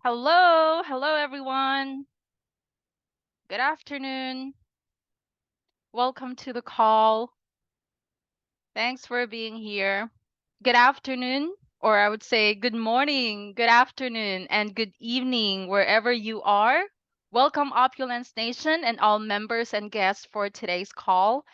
Hello everyone. Good afternoon. Welcome to the call. Thanks for being here. Good afternoon, or I would say good morning, good afternoon, and good evening wherever you are. Welcome, Opulence Nation, and all members and guests for today's call.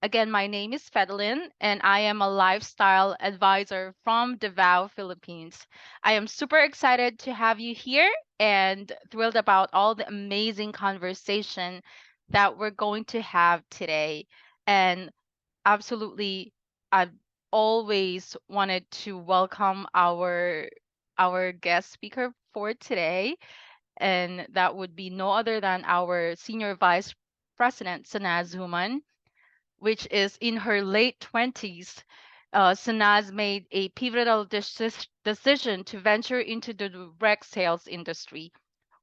Again, my name is Fedelin, and I am a lifestyle advisor from Davao, Philippines. I am super excited to have you here and thrilled about all the amazing conversation that we're going to have today. And absolutely, I've always wanted to welcome our guest speaker for today, and that would be no other than our Senior Vice President, Sanaz Human, which is in her late 20s. Sanaz made a pivotal decision to venture into the direct sales industry.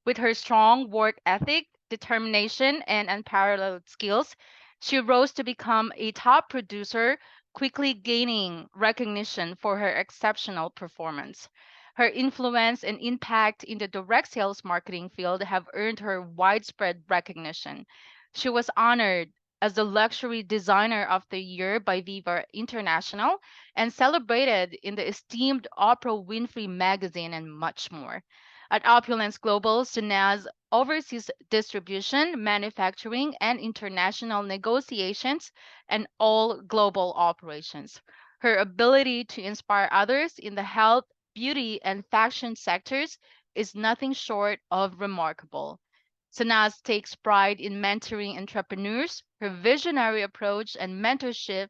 With her strong work ethic, determination, and unparalleled skills, she rose to become a top producer, quickly gaining recognition for her exceptional performance. Her influence and impact in the direct sales marketing field have earned her widespread recognition. She was honored as the Luxury Designer of the Year by Viva International and celebrated in the esteemed Oprah Winfrey magazine and much more. At Opulence Global, Sunaz oversees distribution, manufacturing, and international negotiations and all global operations. Her ability to inspire others in the health, beauty, and fashion sectors is nothing short of remarkable. Sanaz takes pride in mentoring entrepreneurs. Her visionary approach and mentorship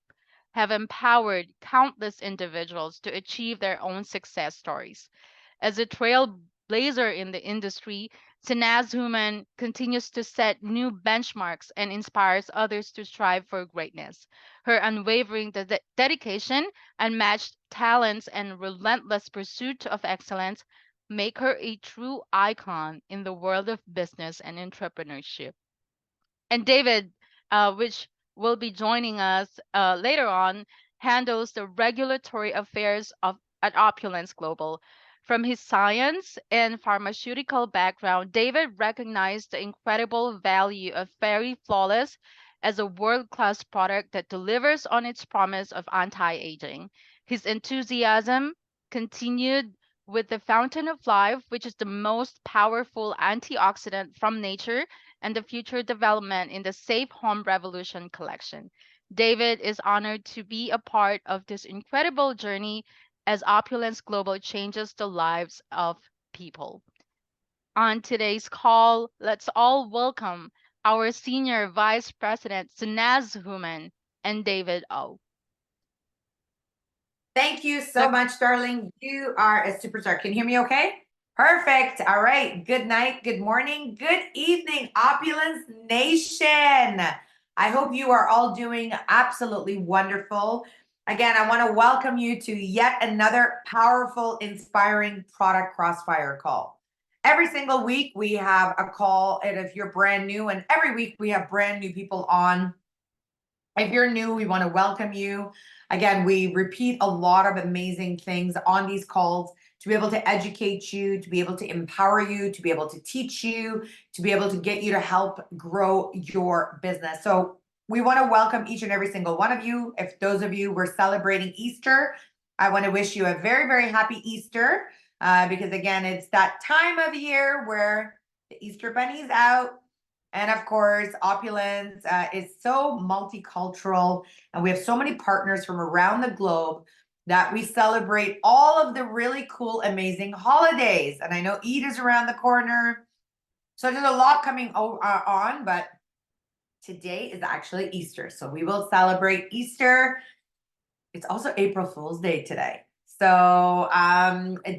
have empowered countless individuals to achieve their own success stories. As a trailblazer in the industry, Sanaz Human continues to set new benchmarks and inspires others to strive for greatness. Her unwavering dedication, unmatched talents, and relentless pursuit of excellence make her a true icon in the world of business and entrepreneurship. And David, which will be joining us later on, handles the regulatory affairs of at Opulence Global. From his science and pharmaceutical background, David recognized the incredible value of Fairy Flawless as a world-class product that delivers on its promise of anti-aging. His enthusiasm continued with the Fountain of Life, which is the most powerful antioxidant from nature and the future development in the Safe Home Revolution collection. David is honored to be a part of this incredible journey as Opulence Global changes the lives of people. On today's call, let's all welcome our Senior Vice President, Sunaz Human, and David O. Thank you so The much, darling. You are a superstar. Can you hear me okay? Perfect. All right. Good night, good morning, good evening, Opulence Nation. I hope you are all doing absolutely wonderful. Again, I want to welcome you to yet another powerful, inspiring product Crossfire call. Every single week, we have a call, and if you're brand new, and every week we have brand new people on. If you're new, we want to welcome you. Again, we repeat a lot of amazing things on these calls to be able to educate you, to be able to empower you, to be able to teach you, to be able to get you to help grow your business. So we want to welcome each and every single one of you. If those of you were celebrating Easter, I want to wish you a very, very happy Easter because again, it's that time of year where the Easter bunny's out. And of course, Opulence is so multicultural, and we have so many partners from around the globe that we celebrate all of the really cool, amazing holidays. And I know Eid is around the corner, so there's a lot coming on, but today is actually Easter. So we will celebrate Easter. It's also April Fool's Day today. So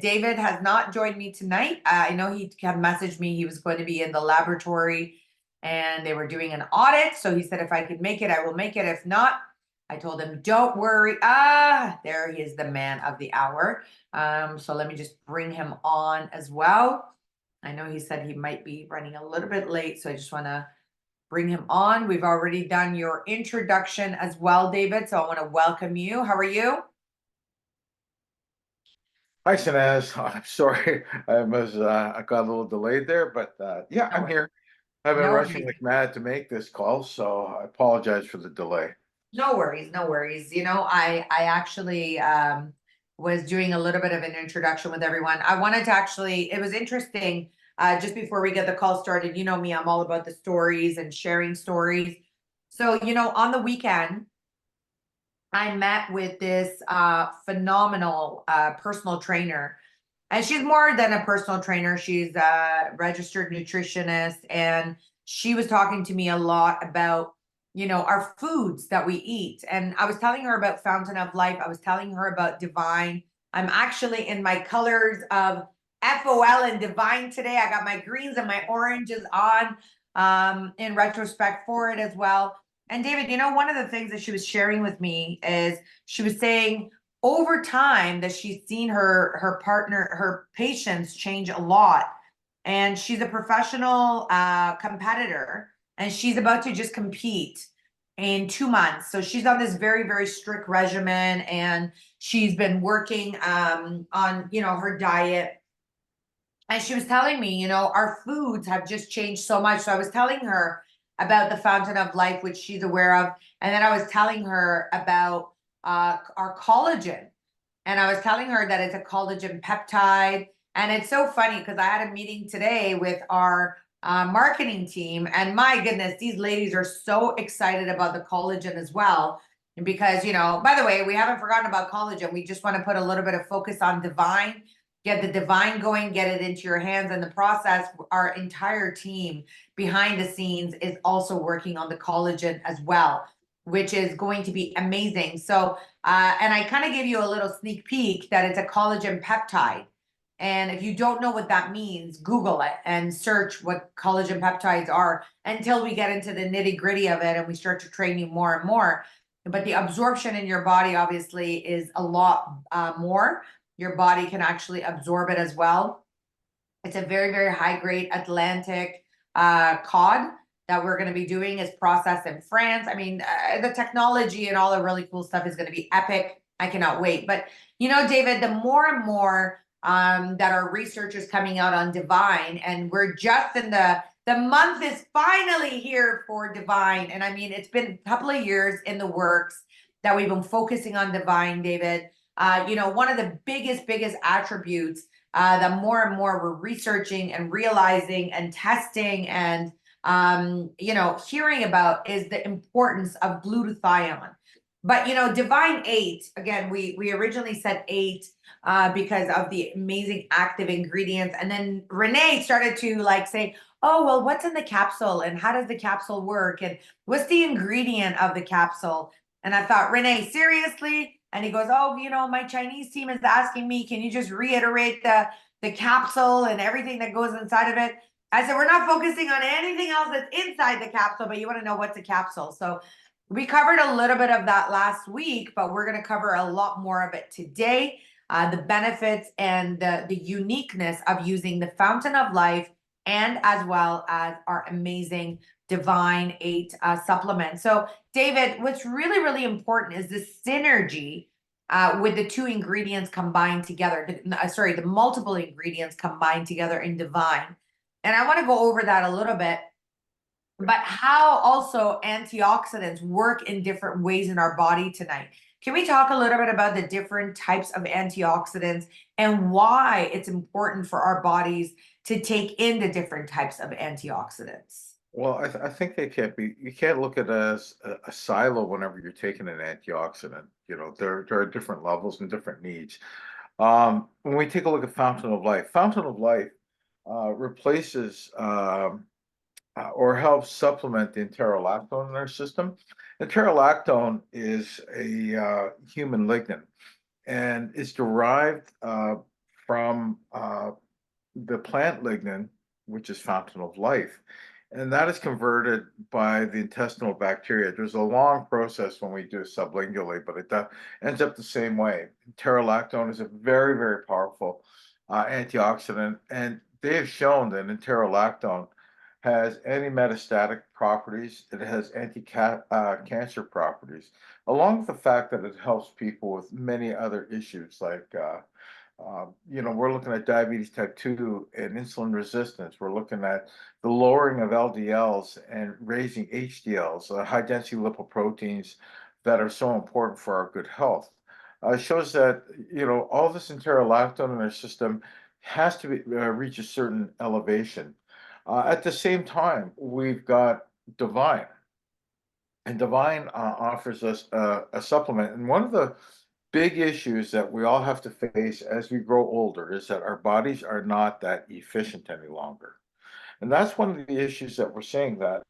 David has not joined me tonight. I know he had messaged me. He was going to be in the laboratory and they were doing an audit. So he said, if I could make it, I will make it. If not, I told him, don't worry. There he is, the man of the hour. So let me just bring him on as well. I know he said he might be running a little bit late. So I just want to bring him on. We've already done your introduction as well, David. So I want to welcome you. How are you? No Hi, Sanaz. I'm sorry. I got a little delayed there, but yeah, I'm worries. here. I've been No rushing worries. like mad to make this call, so I apologize for the delay. No worries. No worries. I actually was doing a little bit of an introduction with everyone. I wanted to actually, it was interesting. Just before we get the call started, you know me, I'm all about the stories and sharing stories. So, on the weekend, I met with this phenomenal personal trainer. And she's more than a personal trainer. She's a registered nutritionist. And she was talking to me a lot about, our foods that we eat. And I was telling her about Fountain of Life. I was telling her about Divine. I'm actually in my colors of FOL and Divine today. I got my greens and my oranges on in retrospect for it as well. And David, one of the things that she was sharing with me is she was saying over time that she's seen her partner, her patients change a lot. And she's a professional competitor, and she's about to just compete in 2 months. So she's on this very, very strict regimen, and she's been working on her diet. And she was telling me, our foods have just changed so much. So I was telling her about the Fountain of Life, which she's aware of. And then I was telling her about our collagen. And I was telling her that it's a collagen peptide. And it's so funny because I had a meeting today with our marketing team. And my goodness, these ladies are so excited about the collagen as well. And because, by the way, we haven't forgotten about collagen. We just want to put a little bit of focus on Divine, get the Divine going, get it into your hands. And the process, our entire team behind the scenes is also working on the collagen as well, which is going to be amazing. So, and I kind of gave you a little sneak peek that it's a collagen peptide. And if you don't know what that means, Google it and search what collagen peptides are until we get into the nitty gritty of it and we start to train you more and more. But the absorption in your body obviously is a lot more. Your body can actually absorb it as well. It's a very, very high grade Atlantic cod that we're going to be doing is processed in France. I mean, the technology and all the really cool stuff is going to be epic. I cannot wait. But, David, the more and more that our research is coming out on Divine, and we're just in the month is finally here for Divine. And I mean, it's been a couple of years in the works that we've been focusing on Divine, David. One of the biggest attributes the more and more we're researching and realizing and testing and hearing about is the importance of glutathione. But Divine 8, again, we originally said 8 because of the amazing active ingredients. And then Renee started to say, oh, well, what's in the capsule and how does the capsule work? And what's the ingredient of the capsule? And I thought, Renee, seriously? And he goes, oh, my Chinese team is asking me, can you just reiterate the capsule and everything that goes inside of it? I said, we're not focusing on anything else that's inside the capsule, but you want to know what's a capsule. So we covered a little bit of that last week, but we're going to cover a lot more of it today. The benefits and the uniqueness of using the Fountain of Life and as well as our amazing Divine 8 supplement. So David, what's really, really important is the synergy with the two ingredients combined together. The multiple ingredients combined together in Divine. And I want to go over that a little bit, but how also antioxidants work in different ways in our body tonight. Can we talk a little bit about the different types of antioxidants and why it's important for our bodies to take in the different types of antioxidants? Well, I think they can't be. You can't look at it as a silo whenever you're taking an antioxidant. There are different levels and different needs. When we take a look at Fountain of Life replaces or helps supplement the enterolactone in our system. Enterolactone is a human lignin, and it's derived from the plant lignin, which is Fountain of Life. And that is converted by the intestinal bacteria. There's a long process when we do it sublingually, but it ends up the same way. Enterolactone is a very, very powerful antioxidant, and they have shown that enterolactone has anti-metastatic properties. It has anti-cancer properties, along with the fact that it helps people with many other issues like We're looking at diabetes type 2 and insulin resistance. We're looking at the lowering of LDLs and raising HDLs, high density lipoproteins that are so important for our good health. It shows that, all this enterolactone in our system has to reach a certain elevation. At the same time, we've got Divine. And Divine offers us a supplement. And one of the big issues that we all have to face as we grow older is that our bodies are not that efficient any longer. And that's one of the issues that we're seeing, that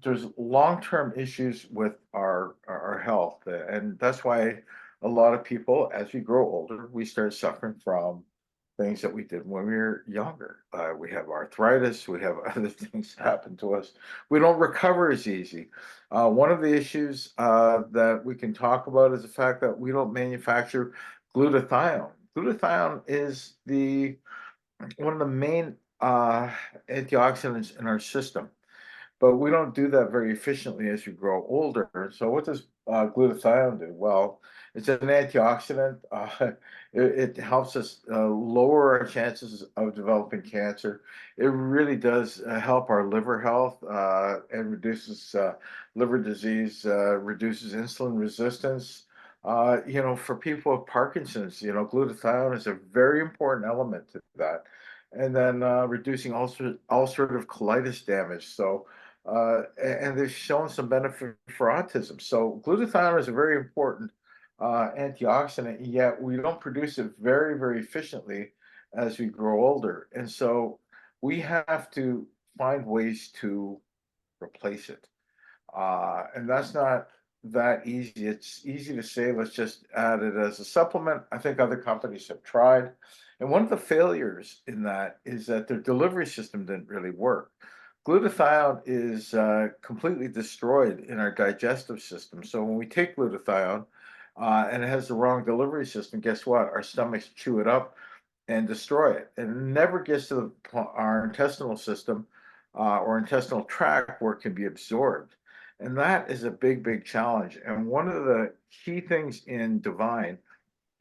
there's long-term issues with our health. And that's why a lot of people, as we grow older, we start suffering from things that we did when we were younger. We have arthritis, we have other things happen to us. We don't recover as easy. One of the issues that we can talk about is the fact that we don't manufacture glutathione. Glutathione is one of the main antioxidants in our system, but we don't do that very efficiently as you grow older. So what does glutathione do? Well, it's an antioxidant. It helps us lower our chances of developing cancer. It really does help our liver health, and reduces liver disease, reduces insulin resistance. For people with Parkinson's, glutathione is a very important element to that. And then reducing ulcerative colitis damage. So and they've shown some benefit for autism. So glutathione is a very important antioxidant, yet we don't produce it very, very efficiently as we grow older. And so we have to find ways to replace it. And that's not that easy. It's easy to say, let's just add it as a supplement. I think other companies have tried. And one of the failures in that is that their delivery system didn't really work. Glutathione is completely destroyed in our digestive system. So when we take glutathione and it has the wrong delivery system, guess what? Our stomachs chew it up and destroy it. And it never gets to our intestinal system or intestinal tract where it can be absorbed. And that is a big, big challenge. And one of the key things in Divine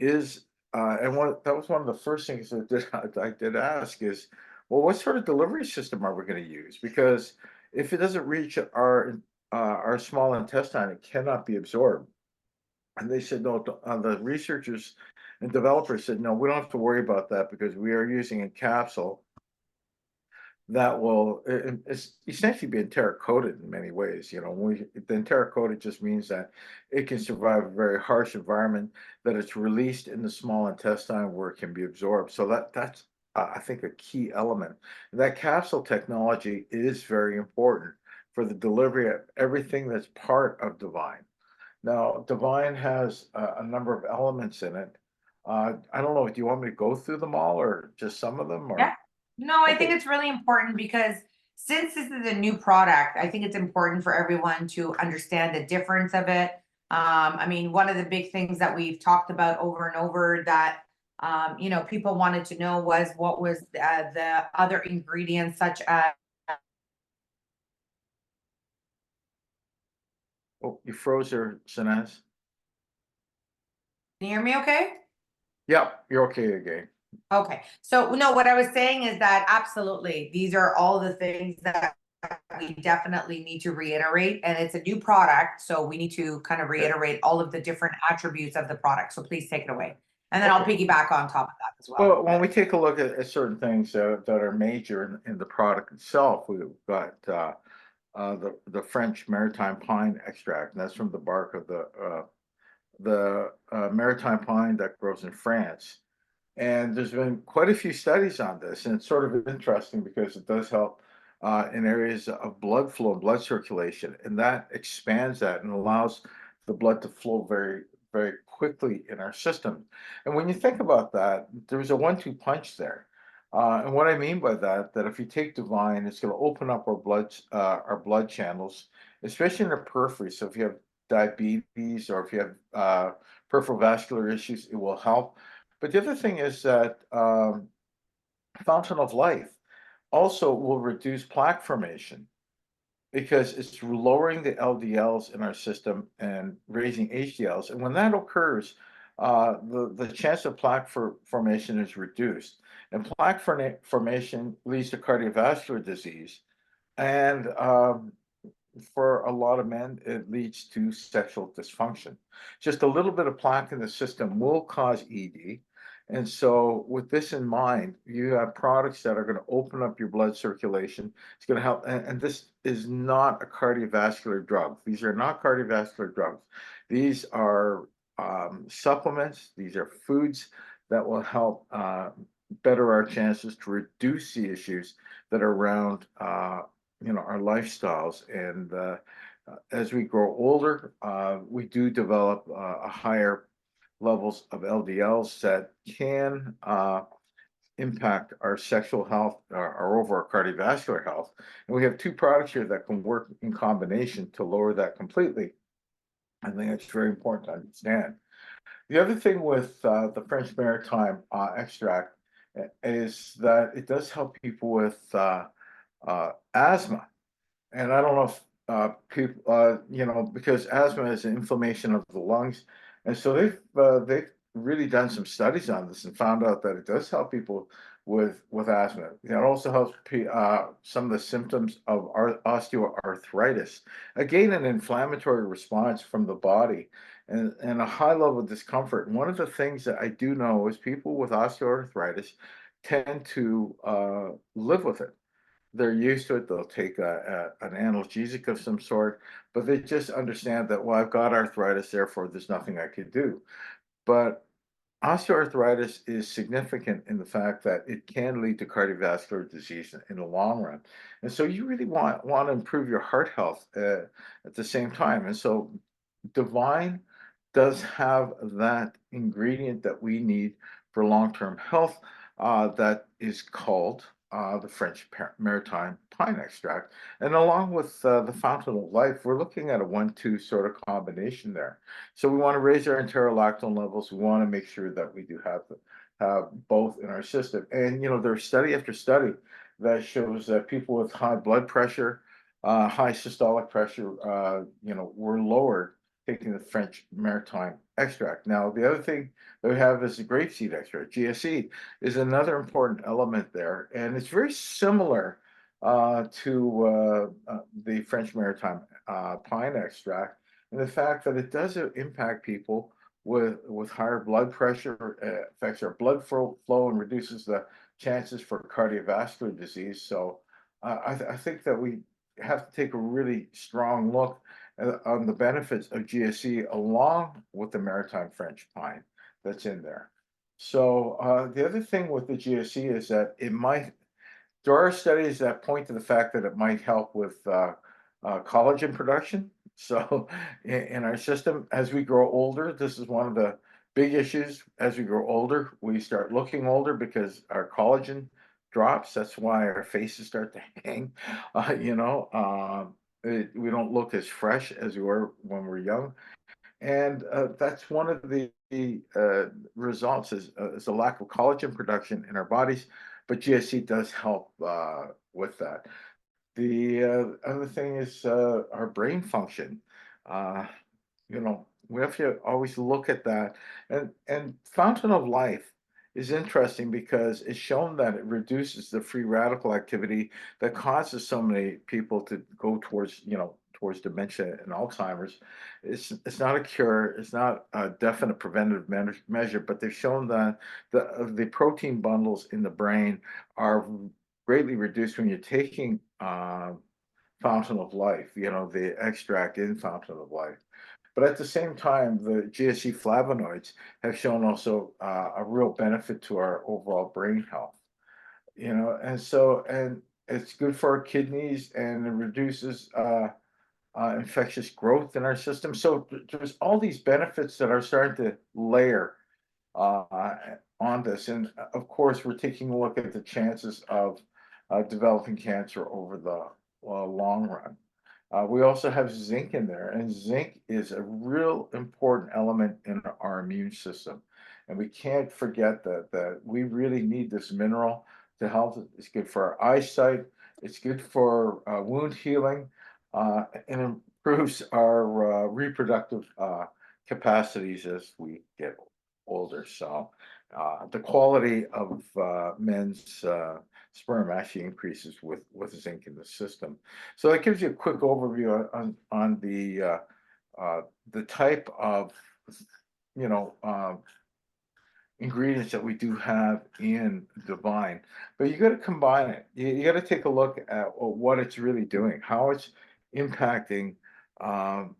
is, that was one of the first things I did ask is, well, what sort of delivery system are we going to use? Because if it doesn't reach our small intestine, it cannot be absorbed. And they said, no, the researchers and developers said, no, we don't have to worry about that because we are using a capsule that will it's essentially be enteric coated in many ways. The enteric coated just means that it can survive a very harsh environment, that it's released in the small intestine where it can be absorbed. So that's I think a key element. That capsule technology is very important for the delivery of everything that's part of Divine. Now, Divine has a number of elements in it. I don't know, do you want me to go through them all or just some of them? Yeah. Or No, I think okay. it's really important because since this is a new product, I think it's important for everyone to understand the difference of it. I mean, one of the big things that we've talked about over and over that people wanted to know was what was the other ingredients, such as. Oh, you froze there, Sinaz. Can you hear me okay? Yep, you're okay again. Okay. So no, what I was saying is that absolutely, these are all the things that we definitely need to reiterate, and it's a new product, so we need to kind of Okay. reiterate all of the different attributes of the product. So please take it away. And then I'll Okay. piggyback on top of that as well. Well, when we take a look at certain things that are major in the product itself, we've got the French maritime pine extract, and that's from the bark of the maritime pine that grows in France. And there's been quite a few studies on this, and it's sort of interesting because it does help in areas of blood flow and blood circulation, and that expands that and allows the blood to flow very, very quickly in our system. And when you think about that, there's a one-two punch there. And what I mean by that, that if you take Divine, it's going to open up our blood channels, especially in the periphery. So if you have diabetes or if you have peripheral vascular issues, it will help. But the other thing is that Fountain of Life also will reduce plaque formation because it's lowering the LDLs in our system and raising HDLs. And when that occurs, the chance of plaque formation is reduced. And plaque formation leads to cardiovascular disease. And for a lot of men, it leads to sexual dysfunction. Just a little bit of plaque in the system will cause ED. And so, with this in mind, you have products that are going to open up your blood circulation. It's going to help. And this is not a cardiovascular drug. These are not cardiovascular drugs. These are supplements, these are foods that will help better our chances to reduce the issues that are around our lifestyles. And as we grow older, we do develop a higher levels of LDLs that can impact our sexual health, our overall cardiovascular health. And we have two products here that can work in combination to lower that completely. I think it's very important to understand. The other thing with the French Maritime extract is that it does help people with asthma. And I don't know if people, because asthma is an inflammation of the lungs, and so they've really done some studies on this and found out that it does help people with asthma. It also helps some of the symptoms of osteoarthritis. Again, an inflammatory response from the body and a high level of discomfort. And one of the things that I do know is people with osteoarthritis tend to live with it. They're used to it. They'll take an analgesic of some sort, but they just understand that, well, I've got arthritis, therefore there's nothing I could do. But osteoarthritis is significant in the fact that it can lead to cardiovascular disease in the long run. And so you really want to improve your heart health at the same time. And so Divine does have that ingredient that we need for long-term health that is called the French Maritime Pine Extract. And along with the Fountain of Life, we're looking at a 1-2 sort of combination there. So we want to raise our enterolactone levels. We want to make sure that we do have both in our system. And, there's study after study that shows that people with high blood pressure, high systolic pressure, were lowered taking the French Maritime extract. Now, the other thing that we have is the grapeseed extract. GSE is another important element there, and it's very similar to the French Maritime pine extract, and the fact that it does impact people with higher blood pressure, affects our blood flow and reduces the chances for cardiovascular disease. So I think that we have to take a really strong look on the benefits of GSE along with the maritime French pine that's in there. So the other thing with the GSE is that there are studies that point to the fact that it might help with collagen production. So in our system, as we grow older, this is one of the big issues. As we grow older, we start looking older because our collagen drops. That's why our faces start to hang. We don't look as fresh as we were when we were young. And that's one of the results is a lack of collagen production in our bodies, but GSC does help with that. The other thing is our brain function. Uh, we have to always look at that. And Fountain of Life is interesting because it's shown that it reduces the free radical activity that causes so many people to go towards dementia and Alzheimer's. It's not a cure. It's not a definite preventative measure, but they've shown that the protein bundles in the brain are greatly reduced when you're taking Fountain of Life, the extract in Fountain of Life. But at the same time, the GSE flavonoids have shown also a real benefit to our overall brain health, and it's good for our kidneys and it reduces infectious growth in our system. So there's all these benefits that are starting to layer on this. And of course, we're taking a look at the chances of developing cancer over the long run. We also have zinc in there, and zinc is a real important element in our immune system. And we can't forget that we really need this mineral to help. It's good for our eyesight. It's good for wound healing, and improves our reproductive capacities as we get old. older. So the quality of men's sperm actually increases with zinc in the system. So that gives you a quick overview on the type of, you know, ingredients that we do have in Divine, but you got to combine it. You got to take a look at what it's really doing, how it's impacting um,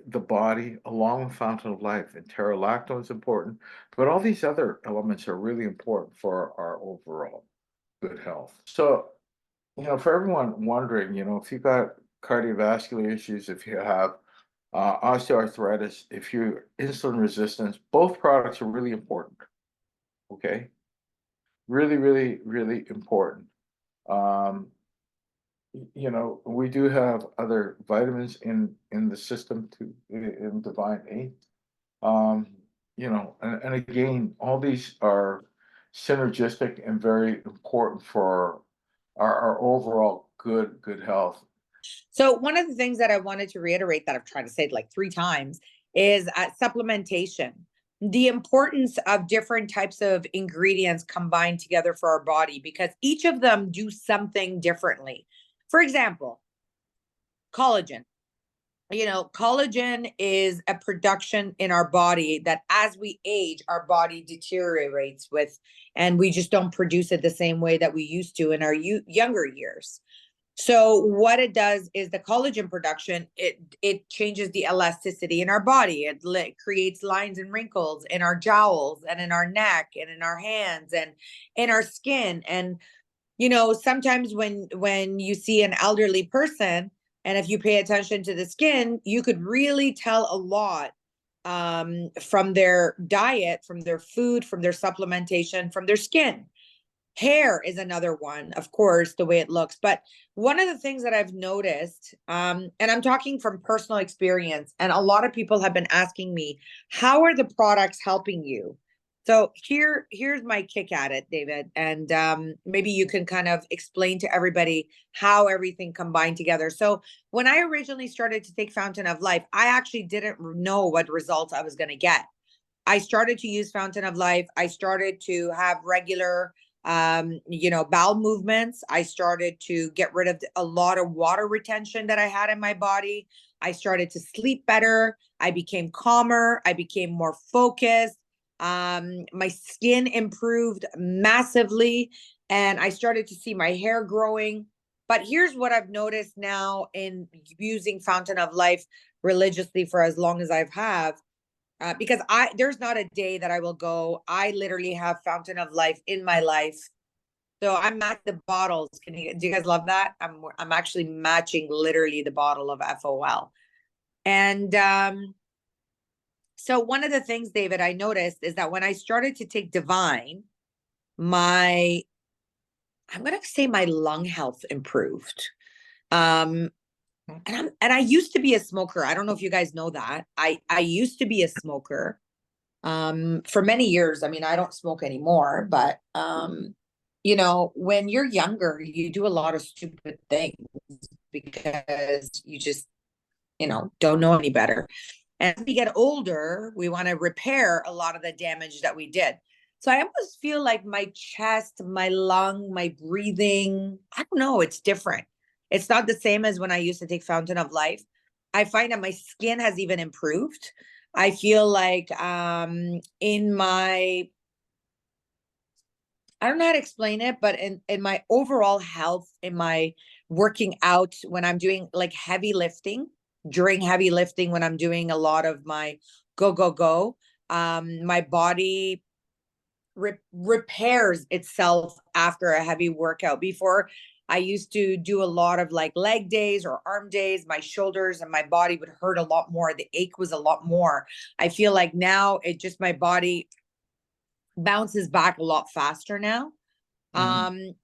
the body, along with Fountain of Life. And pterolactone is important, but all these other elements are really important for our overall good health. So, for everyone wondering, if you've got cardiovascular issues, if you have osteoarthritis, if you're insulin resistance, both products are really important. Okay, really, really, really important. Um, we do have other vitamins in the system to in Divine Eight. Um, and again, all these are synergistic and very important for our overall good health. So one of the things that I wanted to reiterate that I've tried to say like 3 times is supplementation. The importance of different types of ingredients combined together for our body, because each of them do something differently. For example, collagen. Collagen is a production in our body that as we age, our body deteriorates with, and we just don't produce it the same way that we used to in our younger years. So what it does is the collagen production, it changes the elasticity in our body. It creates lines and wrinkles in our jowls and in our neck and in our hands and in our skin. And sometimes when you see an elderly person, and if you pay attention to the skin, you could really tell a lot from their diet, from their food, from their supplementation, from their skin. Hair is another one, of course, the way it looks. But one of the things that I've noticed, and I'm talking from personal experience, and a lot of people have been asking me, how are the products helping you? So here's my kick at it, David, and maybe you can kind of explain to everybody how everything combined together. So when I originally started to take Fountain of Life, I actually didn't know what results I was going to get. I started to use Fountain of Life. I started to have regular bowel movements. I started to get rid of a lot of water retention that I had in my body. I started to sleep better. I became calmer. I became more focused. My skin improved massively, and I started to see my hair growing. But here's what I've noticed now in using Fountain of Life religiously for as long as I've have. Because there's not a day that I will go. I literally have Fountain of Life in my life. So I'm at the bottles. Do you guys love that? I'm actually matching literally the bottle of FOL. And so one of the things, David, I noticed is that when I started to take Divine, I'm gonna say my lung health improved. And I used to be a smoker. I don't know if you guys know that. I used to be a smoker for many years. I mean, I don't smoke anymore, but when you're younger, you do a lot of stupid things because you just, don't know any better. And as we get older, we want to repair a lot of the damage that we did. So I almost feel like my chest, my lung, my breathing, I don't know, it's different. It's not the same as when I used to take Fountain of Life. I find that my skin has even improved. I feel like in my, I don't know how to explain it, but in my overall health, in my working out, when I'm doing like heavy lifting, during heavy lifting, when I'm doing a lot of my go, my body repairs itself after a heavy workout. Before, I used to do a lot of like leg days or arm days. My shoulders and my body would hurt a lot more. The ache was a lot more. I feel like now my body bounces back a lot faster now. And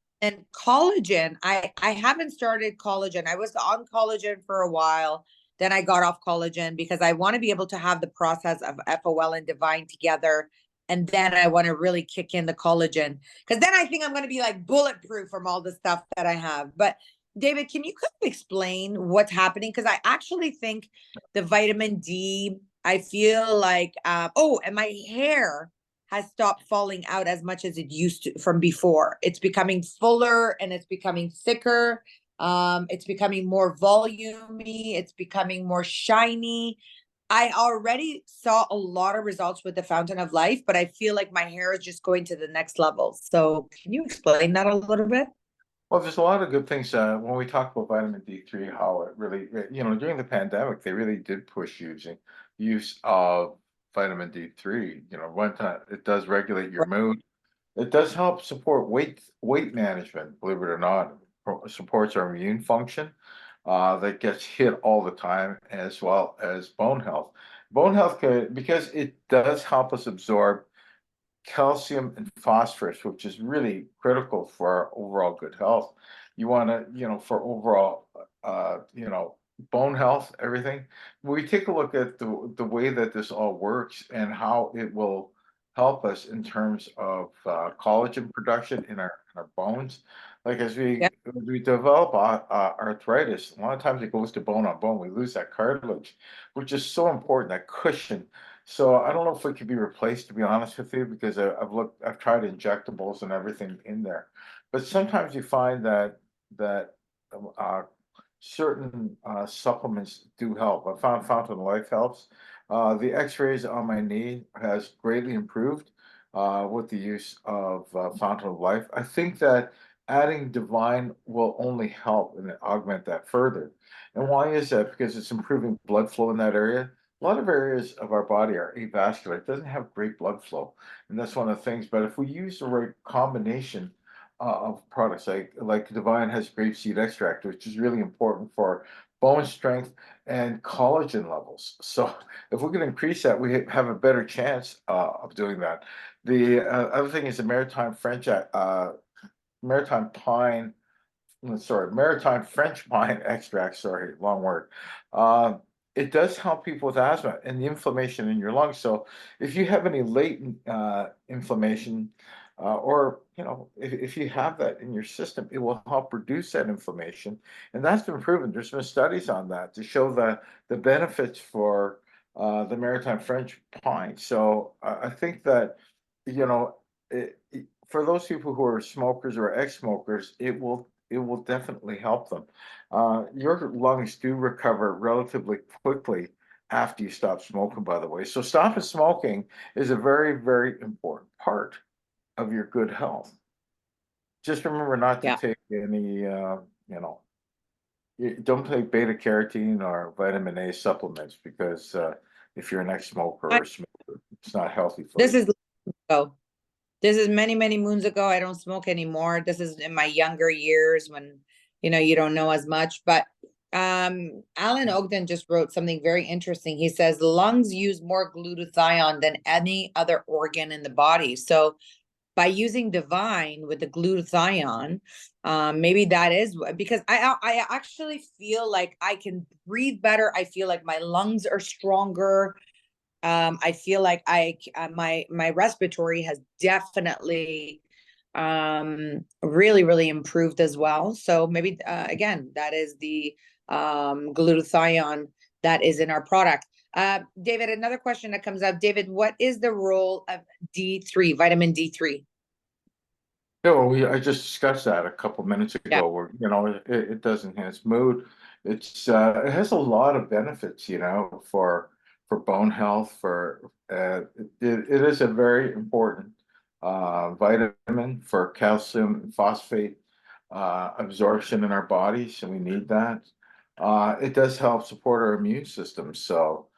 collagen, I haven't started collagen. I was on collagen for a while. Then I got off collagen because I want to be able to have the process of FOL and Divine together. And then I want to really kick in the collagen, because then I think I'm going to be like bulletproof from all the stuff that I have. But David, can you kind of explain what's happening? Because I actually think the vitamin D, I feel like, and my hair, has stopped falling out as much as it used to from before. It's becoming fuller and it's becoming thicker. It's becoming more volumey. It's becoming more shiny. I already saw a lot of results with the Fountain of Life, but I feel like my hair is just going to the next level. So can you explain that a little bit? Well, there's a lot of good things when we talk about vitamin D3, how it really, during the pandemic, they really did push using use of vitamin D3. One time it does regulate your mood. It does help support weight management, believe it or not. Supports our immune function, that gets hit all the time, as well as bone health. Bone health because it does help us absorb calcium and phosphorus, which is really critical for our overall good health. You want to, for overall, bone health, everything. We take a look at the way that this all works and how it will help us in terms of collagen production in our bones. Like Yeah. as we develop arthritis, a lot of times it goes to bone on bone. We lose that cartilage, which is so important, that cushion. So I don't know if it could be replaced, to be honest with you, because I've tried injectables and everything in there, but sometimes you find that uh, certain supplements do help. I found Fountain of Life helps. The X-rays on my knee has greatly improved with the use of Fountain of Life. I think that adding Divine will only help and augment that further. And why is that? Because it's improving blood flow in that area. A lot of areas of our body are avascular. It doesn't have great blood flow, and that's one of the things. But if we use the right combination of products, like Divine has grapeseed extract, which is really important for bone strength and collagen levels. So if we can increase that, we have a better chance of doing that. The other thing is the maritime pine sorry, maritime French pine extract, sorry, long word. Uh, it does help people with asthma and the inflammation in your lungs. So if you have any latent inflammation, or if you have that in your system, it will help reduce that inflammation. And that's been proven. There's been studies on that to show the benefits for the maritime French pine. So I think that, you know, for those people who are smokers or ex-smokers, it will definitely help them. Your lungs do recover relatively quickly after you stop smoking, by the way. So stopping smoking is a very, very important part of your good health. Just remember not to Yeah. take any, don't take beta carotene or vitamin A supplements, because if you're an ex-smoker I, or a smoker, it's not healthy for this you. is oh, this is many, many moons ago. I don't smoke anymore. This is in my younger years when, you don't know as much. But Alan Ogden just wrote something very interesting. He says lungs use more glutathione than any other organ in the body. So by using Divine with the glutathione, maybe that is because I actually feel like I can breathe better. I feel like my lungs are stronger. I feel like my respiratory has definitely really, really improved as well. So maybe again, that is the glutathione that is in our product. David, another question that comes up. David, what is the role of D3, vitamin D3? No, I just discussed that a couple minutes Yeah. ago, where it does enhance mood. It has a lot of benefits, for bone health. It is a very important vitamin for calcium and phosphate absorption in our bodies, and we need that. It does help support our immune system. So,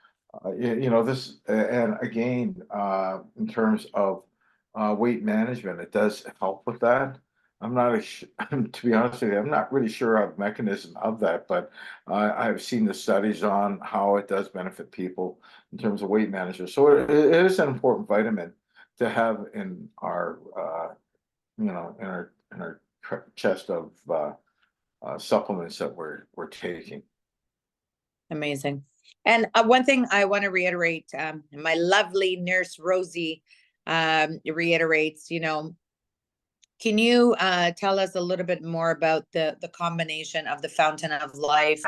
this, and again, in terms of weight management, it does help with that. I'm not to be honest with you, I'm not really sure of the mechanism of that, but I've seen the studies on how it does benefit people in terms of weight management. So it is an important vitamin to have in our, in our chest of supplements that we're taking. Amazing. And one thing I want to reiterate, my lovely nurse Rosie reiterates, can you tell us a little bit more about the combination of the Fountain of Life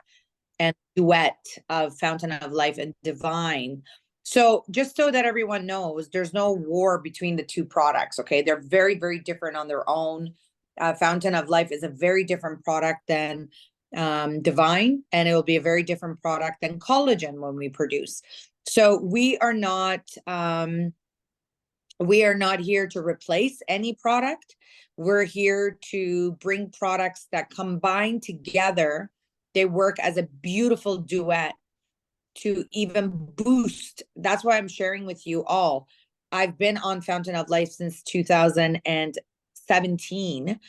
and duet of Fountain of Life and Divine? So just so that everyone knows, there's no war between the two products. Okay, they're very, very different on their own. Fountain of Life is a very different product than Divine, and it will be a very different product than collagen when we produce. So we are not here to replace any product. We're here to bring products that combine together. They work as a beautiful duet to even boost. That's why I'm sharing with you all. I've been on Fountain of Life since 2017.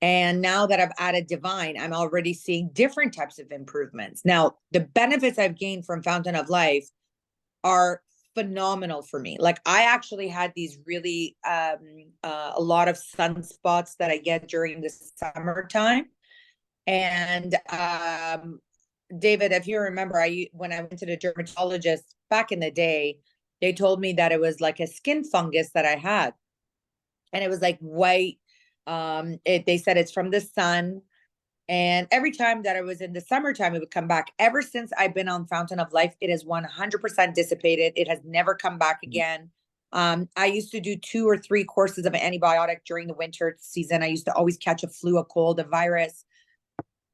And now that I've added Divine, I'm already seeing different types of improvements. Now, the benefits I've gained from Fountain of Life are phenomenal for me. Like, I actually had these really a lot of sunspots that I get during the summertime. And David, if you remember, when I went to the dermatologist back in the day, they told me that it was like a skin fungus that I had, and it was like white. They said it's from the sun, and every time that I was in the summertime, it would come back. Ever since I've been on Fountain of Life, it has 100% dissipated. It has never come back again. I used to do 2 or 3 courses of an antibiotic during the winter season. I used to always catch a flu, a cold, a virus.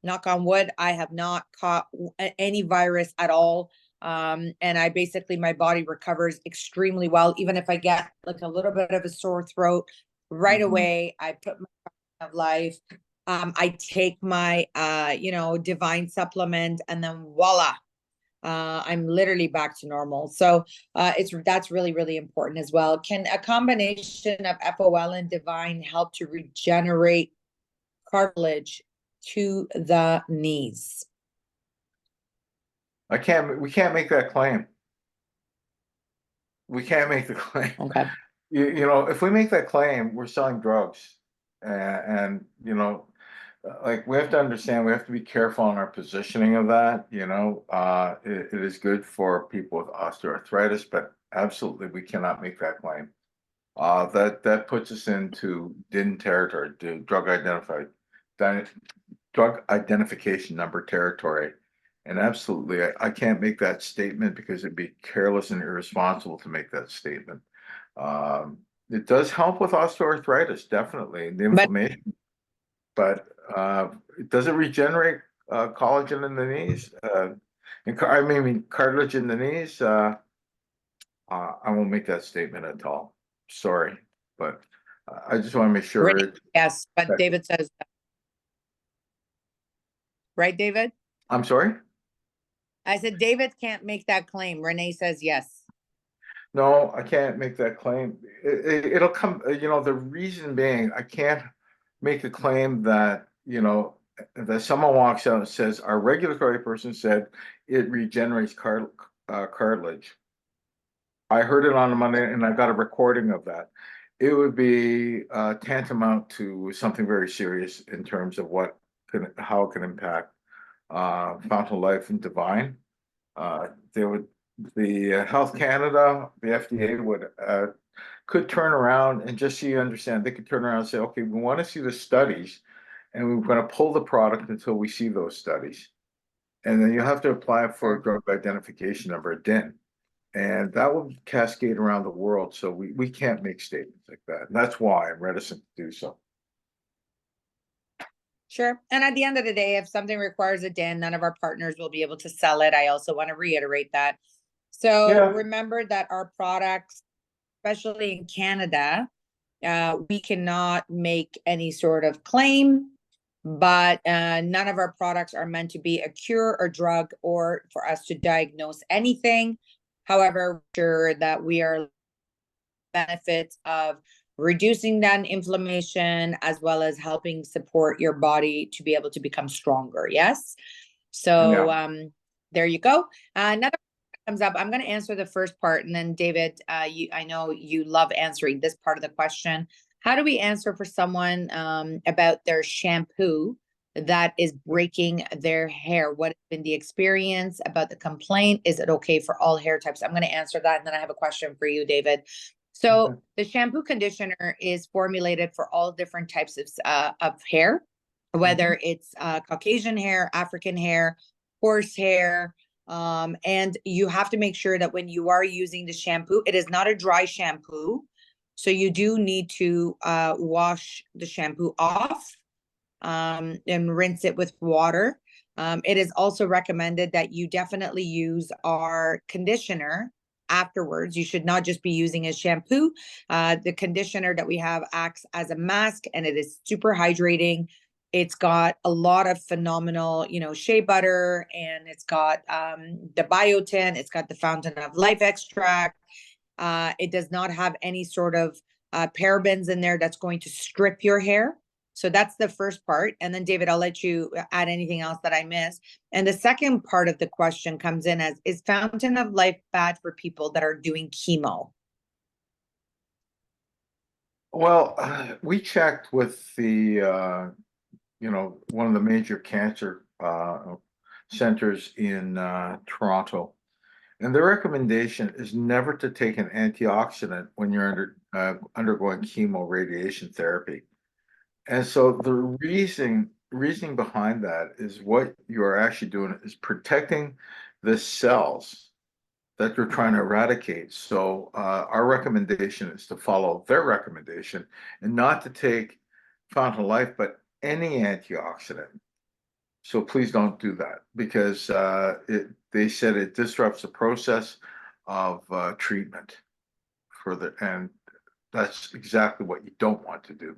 Knock on wood, I have not caught any virus at all. And I basically, my body recovers extremely well. Even if I get like a little bit of a sore throat, right away, I put my Fountain of Life. I take my, Divine supplement, and then voila, I'm literally back to normal. So that's really, really important as well. Can a combination of FOL and Divine help to regenerate cartilage to the knees? We can't make that claim. We can't make the claim. Okay. If we make that claim, we're selling drugs. And like, we have to understand, we have to be careful on our positioning of that. It is good for people with osteoarthritis, but absolutely we cannot make that claim. That puts us into DIN territory, drug identification number territory. And absolutely, I can't make that statement, because it'd be careless and irresponsible to make that statement. It does help with osteoarthritis, definitely, and the inflammation, but does it regenerate collagen in the knees? Cartilage in the knees? I won't make that statement at all. Sorry, but I just want to make sure. Yes, but David says, right, David? I'm sorry? I said, David can't make that claim. Renee says yes. No, I can't make that claim. It'll come, the reason being, I can't make a claim that, that someone walks out and says, our regulatory person said it regenerates cartilage. I heard it on a Monday, and I got a recording of that. It would be tantamount to something very serious in terms of how it can impact Fountain Life and Divine. The Health Canada, the FDA could turn around, and just so you understand, they could turn around and say, okay, we want to see the studies, and we're going to pull the product until we see those studies. And then you have to apply for a drug identification number, a DIN. And that will cascade around the world. So we can't make statements like that. And that's why I'm reticent to do so. Sure. And at the end of the day, if something requires a DIN, none of our partners will be able to sell it. I also want to reiterate that. So remember that our products, especially in Canada, we cannot make any sort of claim, but none of our products are meant to be a cure or drug or for us to diagnose anything. However, sure that we are benefits of reducing that inflammation, as well as helping support your body to be able to become stronger. Yes. So there you go. Another comes up. I'm going to answer the first part, and then David, I know you love answering this part of the question. How do we answer for someone about their shampoo that is breaking their hair? What has been the experience about the complaint? Is it okay for all hair types? I'm going to answer that, and then I have a question for you, David. So the shampoo conditioner is formulated for all different types of hair, whether it's Caucasian hair, African hair, horse hair, And you have to make sure that when you are using the shampoo, it is not a dry shampoo. So you do need to wash the shampoo off and rinse it with water. It is also recommended that you definitely use our conditioner afterwards. You should not just be using a shampoo. The conditioner that we have acts as a mask, and it is super hydrating. It's got a lot of phenomenal, shea butter, and it's got the biotin. It's got the Fountain of Life extract. It does not have any sort of parabens in there that's going to strip your hair. So that's the first part. And then, David, I'll let you add anything else that I missed. And the second part of the question comes in as, is Fountain of Life bad for people that are doing chemo? Well, we checked with the one of the major cancer centers in Toronto, and the recommendation is never to take an antioxidant when you're undergoing chemo radiation therapy. And so the reasoning behind that is what you are actually doing is protecting the cells that you're trying to eradicate. So our recommendation is to follow their recommendation and not to take Fountain of Life, but any antioxidant. So please don't do that because they said it disrupts the process of treatment and that's exactly what you don't want to do.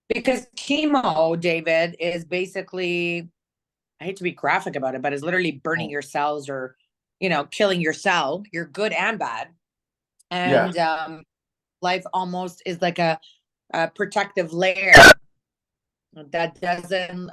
Because chemo, David, is basically, I hate to be graphic about it, but it's literally burning your cells or, killing your cell, your good and bad. Yeah. And life almost is like a protective layer that doesn't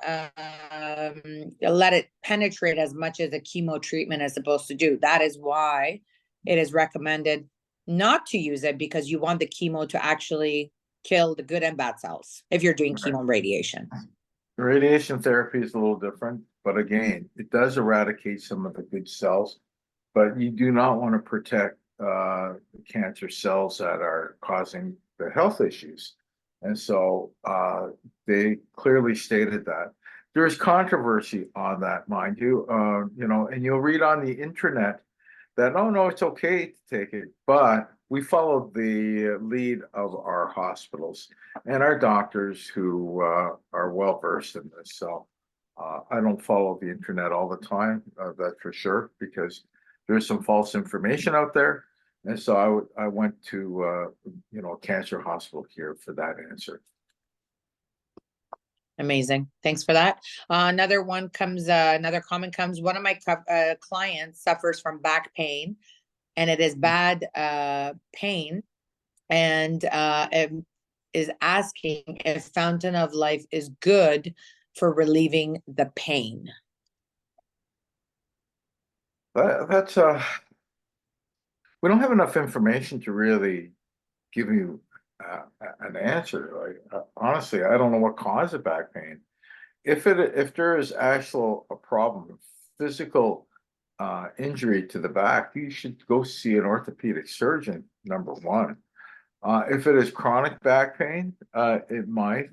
let it penetrate as much as a chemo treatment is supposed to do. That is why it is recommended not to use it, because you want the chemo to actually kill the good and bad cells if you're doing chemo and radiation. Radiation therapy is a little different, but again, it does eradicate some of the good cells, but you do not want to protect the cancer cells that are causing the health issues. And so they clearly stated that. There's controversy on that, mind you, and you'll read on the internet that, oh, no, it's okay to take it, but we followed the lead of our hospitals and our doctors who are well versed in this. So I don't follow the internet all the time, that's for sure, because there's some false information out there. And so I went to a cancer hospital here for that answer. Amazing. Thanks for that. Another comment comes. One of my clients suffers from back pain, and it is bad pain, and is asking if Fountain of Life is good for relieving the pain. That's we don't have enough information to really give you an answer. Like honestly, I don't know what caused back pain. If there is actual a problem, physical injury to the back, you should go see an orthopedic surgeon, number one. If it is chronic back pain, it might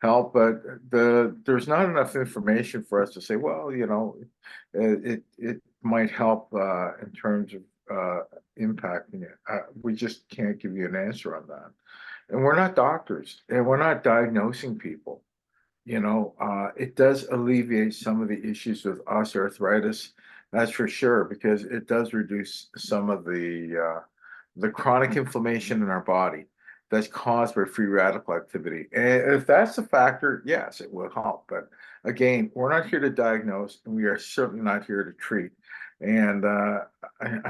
help, but there's not enough information for us to say, well, it might help in terms of impacting it. We just can't give you an answer on that. And we're not doctors, and we're not diagnosing people. It does alleviate some of the issues with osteoarthritis, that's for sure, because it does reduce some of the chronic inflammation in our body that's caused by free radical activity. And if that's a factor, yes, it will help. But again, we're not here to diagnose, and we are certainly not here to treat. And I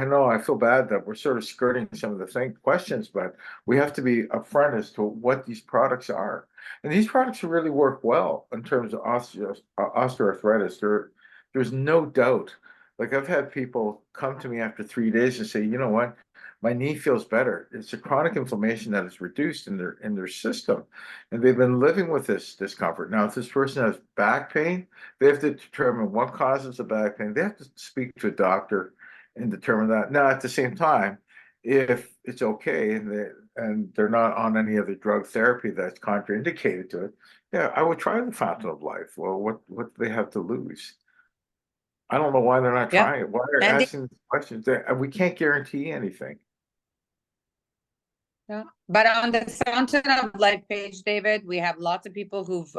know I feel bad that we're sort of skirting some of the same questions, but we have to be upfront as to what these products are. And these products really work well in terms of osteoarthritis. There's no doubt. Like I've had people come to me after 3 days and say, you know what? My knee feels better. It's a chronic inflammation that is reduced in their system, and they've been living with this discomfort. Now, if this person has back pain, they have to determine what causes the back pain. They have to speak to a doctor and determine that. Now, at the same time, if it's okay and they're not on any other drug therapy that's contraindicated to it, yeah, I would try the Fountain of Life. Well, what do they have to lose? I don't know why they're not Yep. trying it. Why they're And asking these questions. We can't guarantee anything. yeah. But on the Fountain of Life page, David, we have lots of people who've,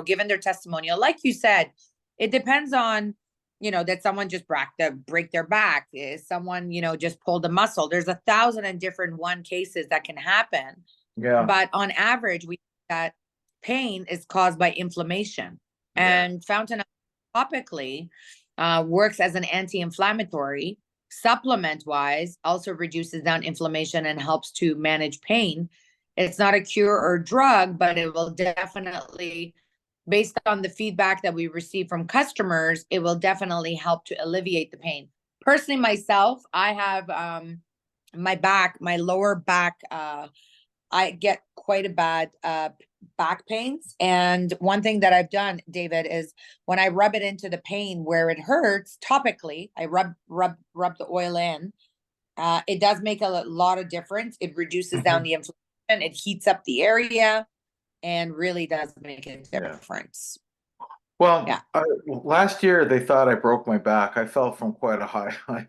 given their testimonial. Like you said, it depends on, that someone just break their back. Is someone, just pulled a muscle. There's 1,000 and different cases that can happen. Yeah. But on average, we that pain is caused by inflammation. Yeah. And Fountain of topically works as an anti-inflammatory. Supplement wise, also reduces down inflammation and helps to manage pain. It's not a cure or drug, but it will definitely, based on the feedback that we receive from customers, it will definitely help to alleviate the pain. Personally, myself, I have my lower back, I get quite a bad back pains. And one thing that I've done, David, is when I rub it into the pain where it hurts topically, I rub the oil in. It does make a lot of difference. It reduces down Mhm. the inflammation. It heats up the area, and really does make a Yeah. difference. Well, Yeah, last year they thought I broke my back. I fell from quite a high height,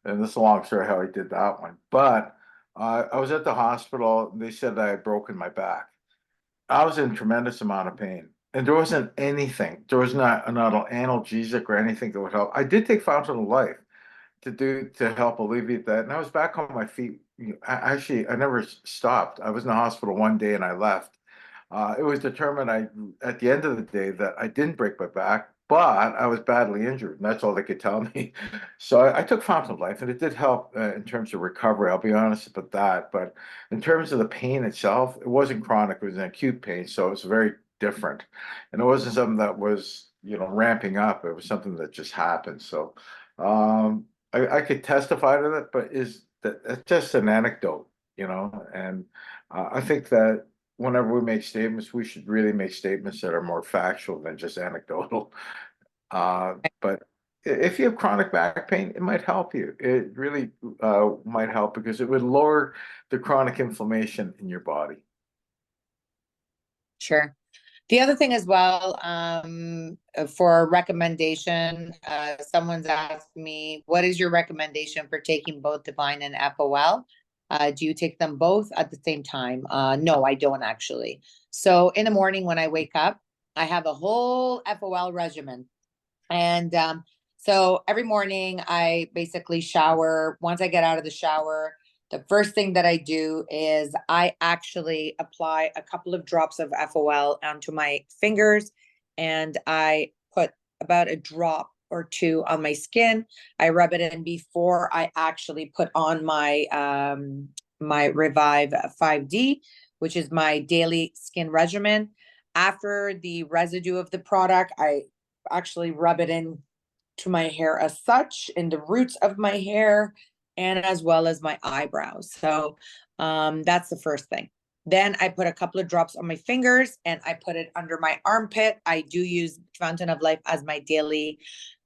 and this is a long story how I did that one. But I was at the hospital. They said I had broken my back. I was in tremendous amount of pain, and there wasn't anything. There was not an analgesic or anything that would help. I did take Fountain of Life to help alleviate that, and I was back on my feet. Actually, I never stopped. I was in the hospital one day and I left. It was determined at the end of the day that I didn't break my back, but I was badly injured, and that's all they could tell me. So I took Fountain of Life, and it did help in terms of recovery. I'll be honest about that. But in terms of the pain itself, it wasn't chronic; it was an acute pain, so it was very different, and it wasn't something that was ramping up. It was something that just happened. So I could testify to that, but that's just an anecdote, and I think that whenever we make statements, we should really make statements that are more factual than just anecdotal. But if you have chronic back pain, it might help you. It really might help because it would lower the chronic inflammation in your body. sure. The other thing as well, for a recommendation, someone's asked me, what is your recommendation for taking both Divine and FOL? Do you take them both at the same time? No, I don't actually. So in the morning when I wake up, I have a whole FOL regimen. And so every morning I basically shower. Once I get out of the shower, the first thing that I do is I actually apply a couple of drops of FOL onto my fingers, and I put about a drop or two on my skin. I rub it in before I actually put on my Revive 5D, which is my daily skin regimen. After the residue of the product, I actually rub it in to my hair as such, in the roots of my hair, and as well as my eyebrows. So that's the first thing. Then I put a couple of drops on my fingers and I put it under my armpit. I do use Fountain of Life as my daily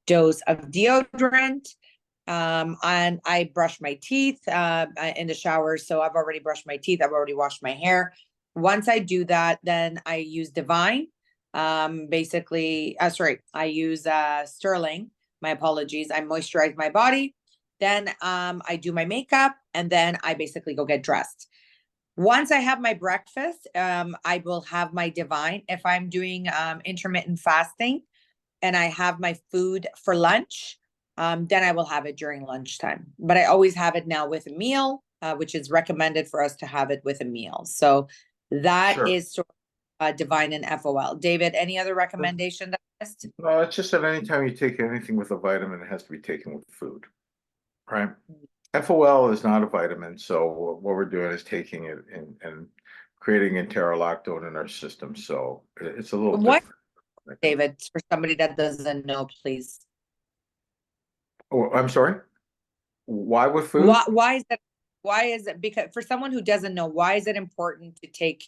dose of deodorant. And I brush my teeth in the shower. So I've already brushed my teeth. I've already washed my hair. Once I do that, then I use Divine. Sorry, I use Sterling. My apologies. I moisturize my body. Then I do my makeup, and then I basically go get dressed. Once I have my breakfast, I will have my Divine. If I'm doing intermittent fasting and I have my food for lunch, then I will have it during lunchtime. But I always have it now with a meal, which is recommended for us to have it with a meal. So that Sure. is sort of Divine and FOL. David, any other recommendation that I missed? No, it's just that anytime you take anything with a vitamin, it has to be taken with food, right? FOL is not a vitamin, so what we're doing is taking it and creating enterolactone in our system. So it's a little What, different, I think. David, for somebody that doesn't know, please? Oh, I'm sorry. Why with food? Why is that? Why is it? Because for someone who doesn't know, why is it important to take